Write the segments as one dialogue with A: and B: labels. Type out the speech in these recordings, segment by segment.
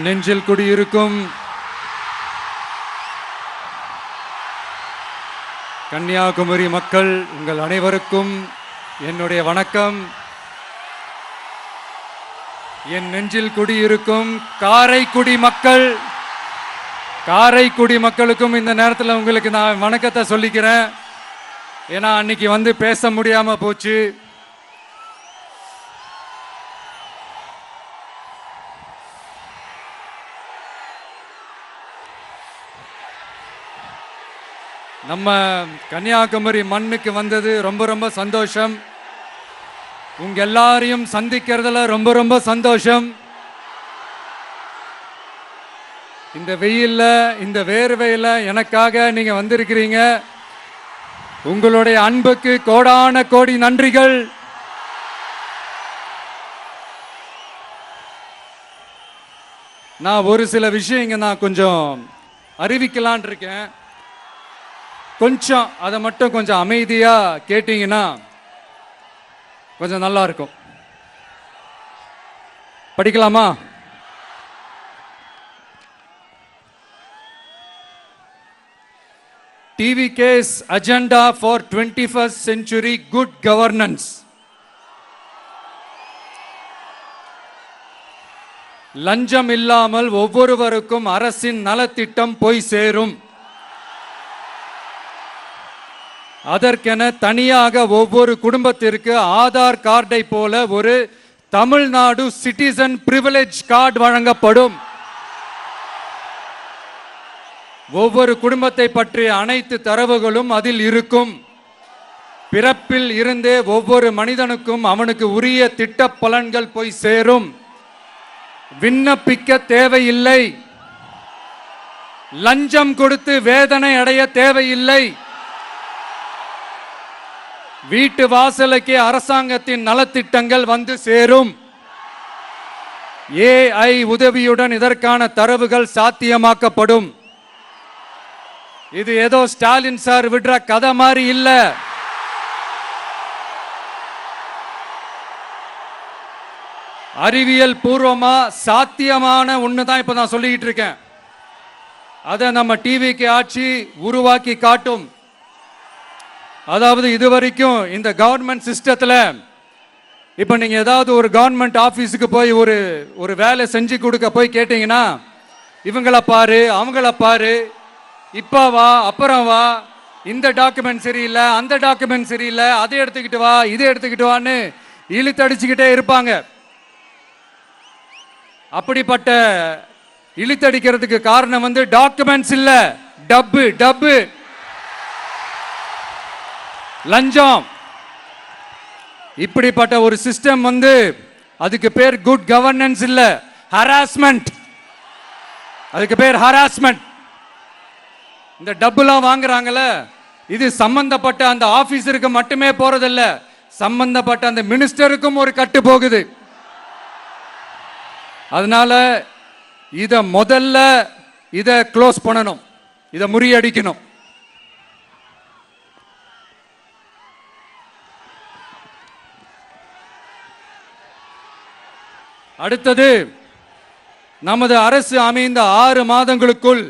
A: நெஞ்சில் குடியிருக்கும் கன்னியாகுமரி மக்கள் உங்கள் அனைவருக்கும் என்னுடைய வணக்கம். என் நெஞ்சில் குடியிருக்கும் காரைக்குடி மக்களுக்கும் இந்த நேரத்தில் உங்களுக்கு நான் வணக்கத்தை சொல்லிக்கிறேன். ஏன்னா அன்னைக்கு வந்து பேச முடியாம போச்சு. நம்ம கன்னியாகுமரி மண்ணுக்கு வந்தது ரொம்ப ரொம்ப சந்தோஷம். உங்க எல்லாரையும் சந்திக்கிறதுல ரொம்ப ரொம்ப சந்தோஷம். இந்த வெயில்ல இந்த வேர்வையில எனக்காக நீங்க வந்திருக்கிறீங்க. உங்களுடைய அன்புக்கு கோடான கோடி நன்றிகள். நான் ஒரு சில விஷயங்க நான் கொஞ்சம் அறிவிக்கலான் இருக்கேன். கொஞ்சம் அதை மட்டும் கொஞ்சம் அமைதியா கேட்டீங்கன்னா கொஞ்சம் நல்லா இருக்கும். படிக்கலாமா? TVK's agenda for 21st century good governance. லஞ்சம் இல்லாமல் ஒவ்வொருவருக்கும் அரசின் நலத்திட்டம் போய் சேரும். அதற்கென தனியாக ஒவ்வொரு குடும்பத்திற்கு ஆதார் கார்டை போல ஒரு தமிழ்நாடு சிட்டிசன் பிரிவிலேஜ் கார்டு வழங்கப்படும். ஒவ்வொரு குடும்பத்தை பற்றிய அனைத்து தரவுகளும் அதில் இருக்கும். பிறப்பில் இருந்தே ஒவ்வொரு மனிதனுக்கும் அவனுக்கு உரிய திட்ட பலன்கள் போய் சேரும். விண்ணப்பிக்க தேவையில்லை. லஞ்சம் கொடுத்து வேதனை அடைய தேவையில்லை. வீட்டு வாசலுக்கே அரசாங்கத்தின் நலத்திட்டங்கள் வந்து சேரும். AI உதவியுடன் இதற்கான தரவுகள் சாத்தியமாக்கப்படும். இது ஏதோ ஸ்டாலின் சார் விடுற கதை மாதிரி இல்ல. அறிவியல் பூர்வமா சாத்தியமான ஒண்ணுதான் இப்ப நான் சொல்லிட்டு இருக்கேன். அதை நம்ம டிவிக்கு ஆட்சி உருவாக்கி காட்டும். அதாவது இதுவரைக்கும் இந்த கவர்மெண்ட் சிஸ்டத்துல இப்ப நீங்க ஏதாவது ஒரு கவர்மெண்ட் ஆபீஸுக்கு போய் ஒரு வேலை செஞ்சு கொடுக்க போய் கேட்டீங்கன்னா இவங்கள பாரு அவங்கள பாரு, இப்ப வா அப்புறம் வா, இந்த டாக்குமெண்ட் சரியில்லை அந்த டாக்குமெண்ட் சரியில்லை, அதை எடுத்துக்கிட்டு வா இதை எடுத்துக்கிட்டு வான்னு இழுத்தடிச்சுக்கிட்டே இருப்பாங்க. அப்படிப்பட்ட இழுத்தடிக்கிறதுக்கு காரணம் வந்து டாக்குமெண்ட்ஸ் இல்ல, டப்பு லஞ்சம். இப்படிப்பட்ட ஒரு சிஸ்டம் வந்து அதுக்கு பேர் குட் கவர்னன்ஸ் இல்ல, ஹராஸ்மெண்ட். அதுக்கு பேர் ஹராஸ்மெண்ட். இந்த டப்புலாம் வாங்குறாங்கல்ல, இது சம்பந்தப்பட்ட அந்த ஆபீசருக்கு மட்டுமே போறதில்ல, சம்பந்தப்பட்ட அந்த மினிஸ்டருக்கும் ஒரு கட்டு போகுது. அதனால முதல்ல இத க்ளோஸ் பண்ணணும், இத முறியடிக்கணும். அடுத்தது, நமது அரசு அமைந்த 6 மாதங்களுக்குள்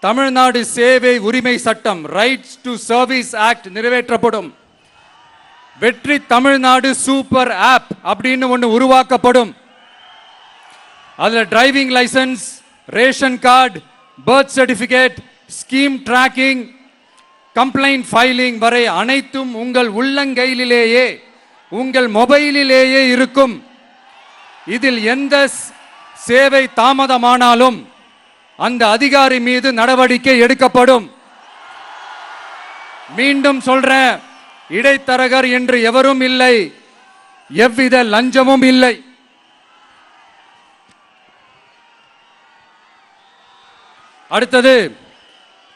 A: தமிழ்நாடு சேவை உரிமை சட்டம் ரைட்ஸ் டு சர்வீஸ் ஆக்ட் நிறைவேற்றப்படும். வெற்றி தமிழ்நாடு சூப்பர் ஆப் அப்படின்னு ஒன்று உருவாக்கப்படும். அதுல driving licence, ration card, birth certificate, scheme tracking, complaint filing வரை அனைத்தும் உங்கள் உள்ளங்கையிலேயே உங்கள் மொபைலிலேயே இருக்கும். இதில் எந்த சேவை தாமதமானாலும் அந்த அதிகாரி மீது நடவடிக்கை எடுக்கப்படும். மீண்டும் சொல்றேன், இடைத்தரகர் என்று எவரும் இல்லை, எவ்வித லஞ்சமும் இல்லை. அடுத்தது,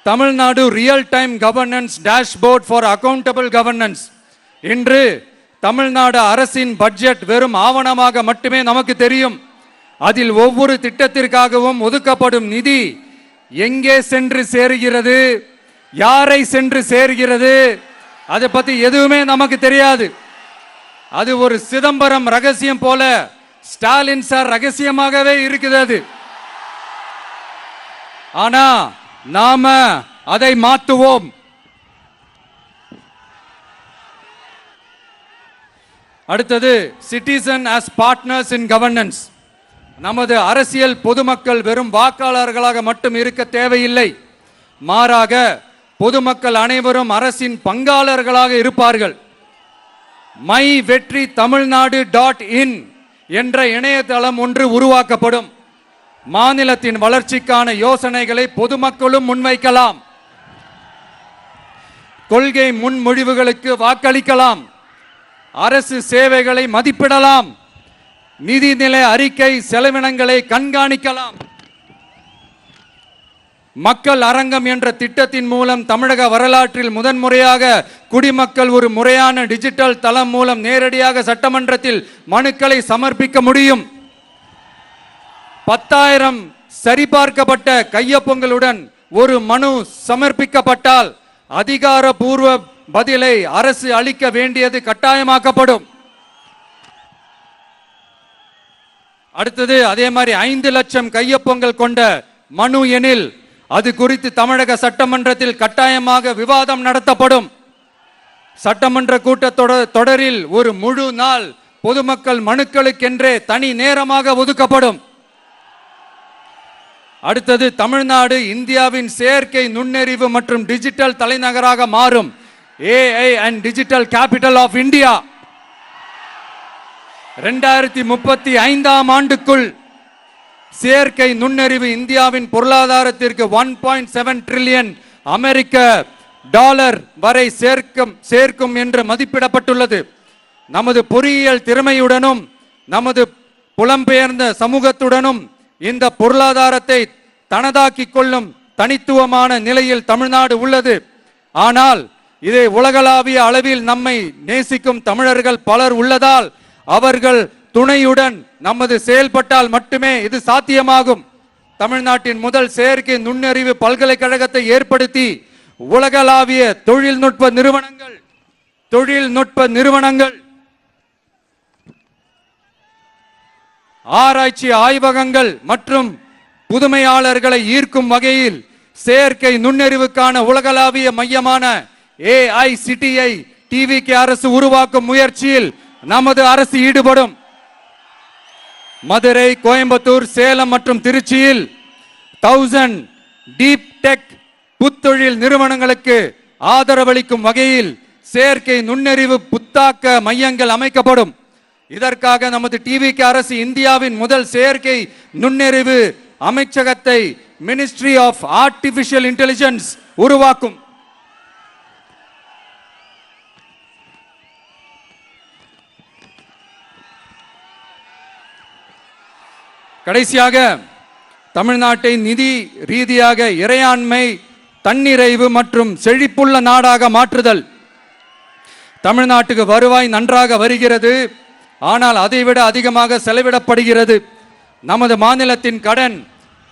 A: Tamil Nadu real time governance dashboard for accountable governance. இன்று தமிழ்நாடு அரசின் பட்ஜெட் வெறும் ஆவணமாக மட்டுமே நமக்கு தெரியும். அதில் ஒவ்வொரு திட்டத்திற்காகவும் ஒதுக்கப்படும் நிதி எங்கே சென்று சேருகிறது, யாரை சென்று சேர்கிறது, அதை பத்தி எதுவுமே நமக்கு தெரியாது. அது ஒரு சிதம்பரம் ரகசியம் போல ஸ்டாலின் சார் ரகசியமாகவே இருக்குது. அது ஆனா நாம அதை மாற்றுவோம். அடுத்தது citizen as partners in governance. நமது அரசியல் பொதுமக்கள் வெறும் வாக்காளர்களாக மட்டும் இருக்க தேவையில்லை. மாறாக பொதுமக்கள் அனைவரும் அரசின் பங்காளர்களாக இருப்பார்கள். மை வெற்றி தமிழ்நாடு .in என்ற இணையதளம் ஒன்று உருவாக்கப்படும். மாநிலத்தின் வளர்ச்சிக்கான யோசனைகளை பொதுமக்களும் முன்வைக்கலாம். கொள்கை முன்மொழிவுகளுக்கு வாக்களிக்கலாம். அரசு சேவைகளை மதிப்பிடலாம். நிதிநிலை அறிக்கை செலவினங்களை கண்காணிக்கலாம். மக்கள் அரங்கம் என்ற திட்டத்தின் மூலம் தமிழக வரலாற்றில் முதன்முறையாக குடிமக்கள் ஒரு முறையான டிஜிட்டல் தளம் மூலம் நேரடியாக சட்டமன்றத்தில் மனுக்களை சமர்ப்பிக்க முடியும். 10,000 சரிபார்க்கப்பட்ட கையொப்பங்களுடன் ஒரு மனு சமர்ப்பிக்கப்பட்டால் அதிகாரப்பூர்வ பதிலை அரசு அளிக்க வேண்டியது கட்டாயமாக்கப்படும். அடுத்தது அதே மாதிரி 5 லட்சம் கையொப்பங்கள் கொண்ட மனு எனில் அது குறித்து தமிழக சட்டமன்றத்தில் கட்டாயமாக விவாதம் நடத்தப்படும். சட்டமன்ற கூட்டத்தொடரில் ஒரு முழு நாள் பொதுமக்கள் மனுக்களுக்கென்றே தனி நேரமாக ஒதுக்கப்படும். அடுத்தது தமிழ்நாடு இந்தியாவின் செயற்கை நுண்ணறிவு மற்றும் டிஜிட்டல் தலைநகராக மாறும். AI and Digital Capital of India. 2035ஆம் ஆண்டுக்குள் செயற்கை நுண்ணறிவு இந்தியாவின் பொருளாதாரத்திற்கு 1.7 டிரில்லியன் அமெரிக்க டாலர் வரை சேர்க்கும் என்று மதிப்பிடப்பட்டுள்ளது. நமது பொறியியல் திறமையுடனும் நமது புலம்பெயர்ந்த சமூகத்துடனும் இந்த பொருளாதாரத்தை தனதாக்கிக் கொள்ளும் தனித்துவமான நிலையில் தமிழ்நாடு உள்ளது. ஆனால் இதை உலகளாவிய அளவில் நம்மை நேசிக்கும் தமிழர்கள் பலர் உள்ளதால் அவர்கள் துணையுடன் நமது செயல்பட்டால் மட்டுமே இது சாத்தியமாகும். தமிழ்நாட்டின் முதல் செயற்கை நுண்ணறிவு பல்கலைக்கழகத்தை ஏற்படுத்தி உலகளாவிய தொழில்நுட்ப நிறுவனங்கள் ஆராய்ச்சி ஆய்வகங்கள் மற்றும் புதுமையாளர்களை ஈர்க்கும் வகையில் செயற்கை நுண்ணறிவுக்கான உலகளாவிய மையமான AICTI TVK அரசு உருவாக்கும் முயற்சியில் நமது அரசு ஈடுபடும். மதுரை, கோயம்புத்தூர், சேலம் மற்றும் திருச்சியில் 1000 டீப் டெக் புத்தொழில் நிறுவனங்களுக்கு ஆதரவளிக்கும் வகையில் செயற்கை நுண்ணறிவு புத்தாக்க மையங்கள் அமைக்கப்படும். இதற்காக நமது TVK அரசு இந்தியாவின் முதல் செயற்கை நுண்ணறிவு அமைச்சகத்தை மினிஸ்ட்ரி ஆஃப் ஆர்டிபிஷியல் இன்டெலிஜென்ஸ் உருவாக்கும். கடைசியாக தமிழ்நாட்டை நிதி ரீதியாக இறையாண்மை, தன்னிறைவு மற்றும் செழிப்புள்ள நாடாக மாற்றுதல். தமிழ்நாட்டுக்கு வருவாய் நன்றாக வருகிறது, ஆனால் அதைவிட அதிகமாக செலவிடப்படுகிறது. நமது மாநிலத்தின் கடன்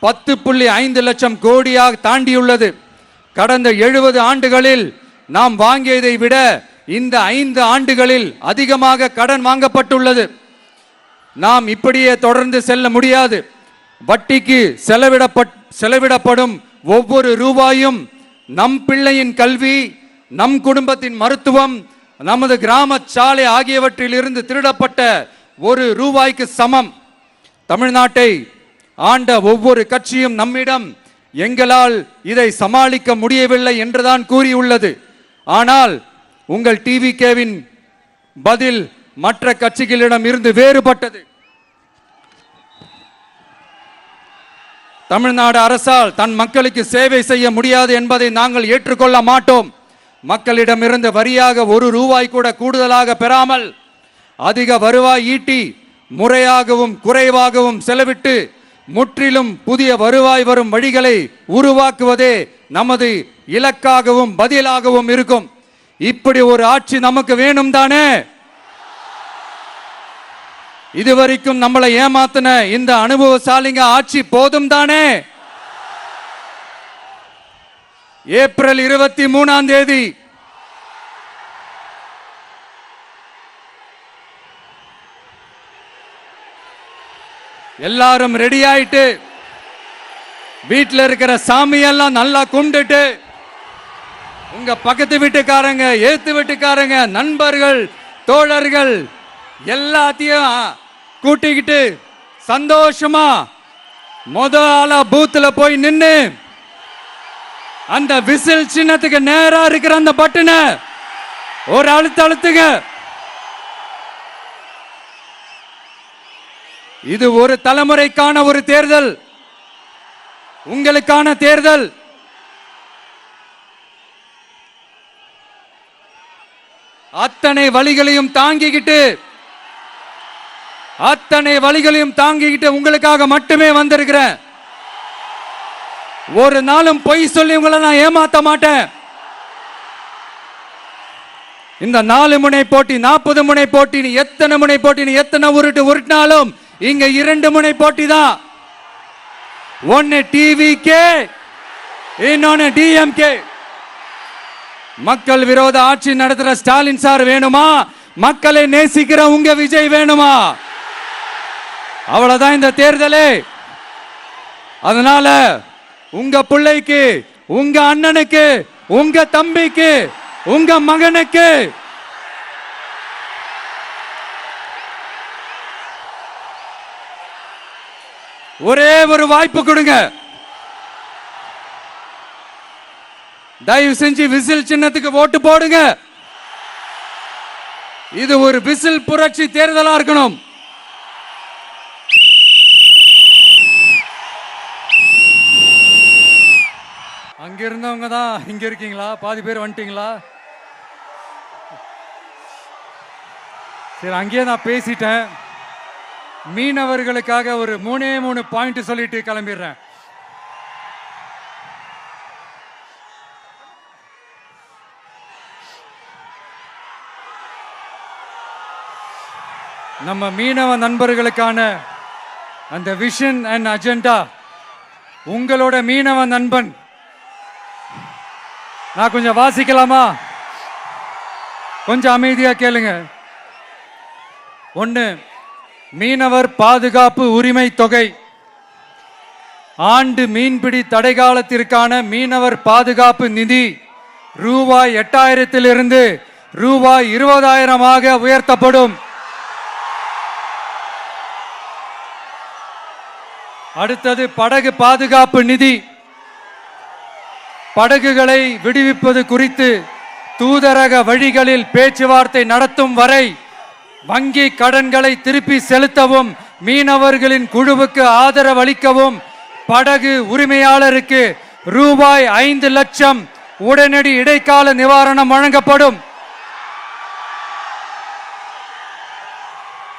A: 10.5 லட்சம் கோடியாக தாண்டியுள்ளது. கடந்த 70 ஆண்டுகளில் நாம் வாங்கியதை விட இந்த 5 ஆண்டுகளில் அதிகமாக கடன் வாங்கப்பட்டுள்ளது. நாம் இப்படியே தொடர்ந்து செல்ல முடியாது. வட்டிக்கு செலவிடப்படும் ஒவ்வொரு ரூபாயும் நம் பிள்ளையின் கல்வி, நம் குடும்பத்தின் மருத்துவம், நமது கிராம சாலை ஆகியவற்றில் இருந்து திருடப்பட்ட ஒரு ரூபாய்க்கு சமம். தமிழ்நாட்டை ஆண்ட ஒவ்வொரு கட்சியும் நம்மிடம் எங்களால் இதை சமாளிக்க முடியவில்லை என்றுதான் கூறியுள்ளது. ஆனால் உங்கள் TVKவின் பதில் மற்ற கட்சிகளிடம் இருந்து வேறுபட்டது. தமிழ்நாடு அரசால் தன் மக்களுக்கு சேவை செய்ய முடியாது என்பதை நாங்கள் ஏற்றுக்கொள்ள மாட்டோம். மக்களிடமிருந்து வரியாக ஒரு ரூபாய் கூட கூடுதலாக பெறாமல் அதிக வருவாய் ஈட்டி முறையாகவும் குறைவாகவும் செலவிட்டு முற்றிலும் புதிய வருவாய் வரும் வழிகளை உருவாக்குவதே நமது இலக்காகவும் பதிலாகவும் இருக்கும். இப்படி ஒரு ஆட்சி நமக்கு வேணும் தானே? இதுவரைக்கும் நம்மளை ஏமாத்தின இந்த அனுபவசாலிங்க ஆட்சி போதும் தானே? ஏப்ரல் 23ஆம் தேதி எல்லாரும் ரெடி ஆயிட்டு வீட்டுல இருக்கிற சாமியெல்லாம் நல்லா கும்பிட்டுட்டு உங்க பக்கத்து வீட்டுக்காரங்க, ஏத்து வீட்டுக்காரங்க, நண்பர்கள், தோழர்கள் எல்லாத்தையும் கூட்டிக்கிட்டு சந்தோஷமா ஆளா பூத்துல போய் நின்னு அந்த விசில் சின்னத்துக்கு நேரா இருக்கிற அந்த பட்டனை ஒரு அழுத்துங்க. இது ஒரு தலைமுறைக்கான ஒரு தேர்தல், உங்களுக்கான தேர்தல். அத்தனை வழிகளையும் தாங்கிக்கிட்டு உங்களுக்காக மட்டுமே வந்திருக்கிறேன். ஒரு நாளும் பொய் சொல்லி உங்களை நான் ஏமாத்த மாட்டேன். இந்த 4 முனை போட்டி, 40 முனை போட்டி, எத்தனை முனை போட்டி, எத்தனை உருட்டினாலும் இங்க 2 முனை போட்டி தான். ஒன்னு டிவிகே, இன்னொன்னு டிஎம்கே. மக்கள் விரோத ஆட்சி நடத்துற ஸ்டாலின் சார் வேணுமா, மக்களை நேசிக்கிற உங்க விஜய் வேணுமா? அவ்வளவுதான் இந்த தேர்தலே. அதனால உங்க பிள்ளைக்கு, உங்க அண்ணனுக்கு, உங்க தம்பிக்கு, உங்க மகனுக்கு ஒரே ஒரு வாய்ப்பு கொடுங்க. தயவு செஞ்சு விசில் சின்னத்துக்கு ஓட்டு போடுங்க. இது ஒரு விசில் புரட்சி தேர்தலா இருக்கணும். அங்க இருந்தவங்க தான் இங்க இருக்கீங்களா? பாதி பேர் வந்துட்டீங்களா? சரி, அங்கேயே நான் பேசிட்டேன். மீனவர்களுக்காக ஒரு 3 பாயிண்ட் சொல்லிட்டு கிளம்பிடுறேன். நம்ம மீனவ நண்பர்களுக்கான அந்த விஷன் அண்ட் அஜெண்டா, உங்களோட மீனவ நண்பன் நான் கொஞ்சம் வாசிக்கலாமா? கொஞ்சம் அமைதியா கேளுங்க. 1, மீனவர் பாதுகாப்பு உரிமை தொகை. ஆண்டு மீன்பிடி தடை காலத்திற்கான மீனவர் பாதுகாப்பு நிதி ரூபாய் 8000 ரூபாய் 20,000 உயர்த்தப்படும். அடுத்தது படகு பாதுகாப்பு நிதி. படகுகளை விடுவிப்பது குறித்து தூதரக வழிகளில் பேச்சுவார்த்தை நடத்தும் வரை வங்கி கடன்களை திருப்பி செலுத்தவும், மீனவர்களின் குழுவுக்கு ஆதரவு அளிக்கவும் படகு உரிமையாளருக்கு ரூபாய் 5 லட்சம் உடனடி இடைக்கால நிவாரணம் வழங்கப்படும்.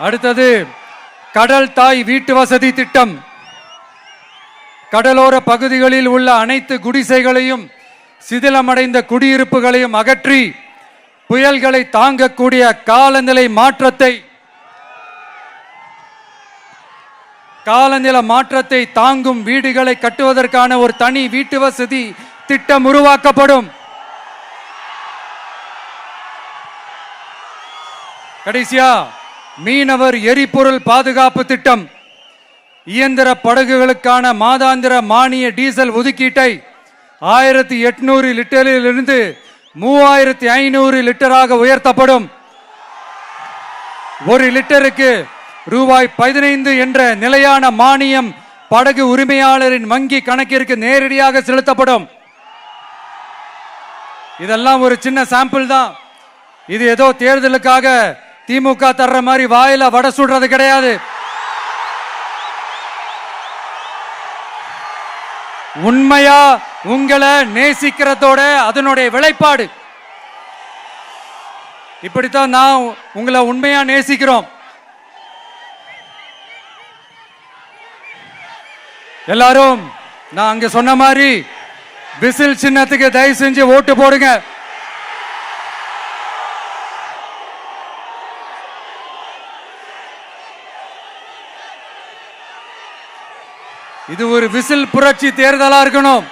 A: அடுத்தது கடல் தாய் வீட்டு வசதி திட்டம். கடலோர பகுதிகளில் உள்ள அனைத்து குடிசைகளையும் சிதிலமடைந்த குடியிருப்புகளையும் அகற்றி புயல்களை தாங்கக்கூடிய காலநிலை மாற்றத்தை தாங்கும் வீடுகளை கட்டுவதற்கான ஒரு தனி வீட்டு வசதி திட்டம் உருவாக்கப்படும். கடைசியா மீனவர் எரிபொருள் பாதுகாப்பு திட்டம். இயந்திர படகுகளுக்கான மாதாந்திர மானிய டீசல் ஒதுக்கீட்டை 1800 லிட்டரிலிருந்து 3500 லிட்டராக உயர்த்தப்படும். 1 லிட்டருக்கு ரூபாய் 15 என்ற நிலையான மானியம் படகு உரிமையாளரின் வங்கி கணக்கிற்கு நேரடியாக செலுத்தப்படும். இதெல்லாம் ஒரு சின்ன சாம்பிள் தான். இது ஏதோ தேர்தலுக்காக திமுக தர்ற மாதிரி வாயில வடை சுடுறது கிடையாது. உண்மையா உங்களை நேசிக்கிறதோட அதனுடைய விளைப்பாடு. இப்படித்தான் நான் உங்களை உண்மையா நேசிக்கிறோம். எல்லாரும் நான் அங்க சொன்ன மாதிரி விசில் சின்னத்துக்கு தயவு செஞ்சு ஓட்டு போடுங்க. இது ஒரு விசில் புரட்சி தேர்தலா இருக்கணும்.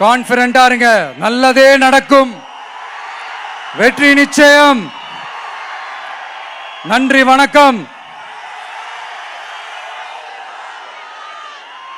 A: கான்பிடண்டா இருங்க, நல்லதே நடக்கும், வெற்றி நிச்சயம். நன்றி, வணக்கம்.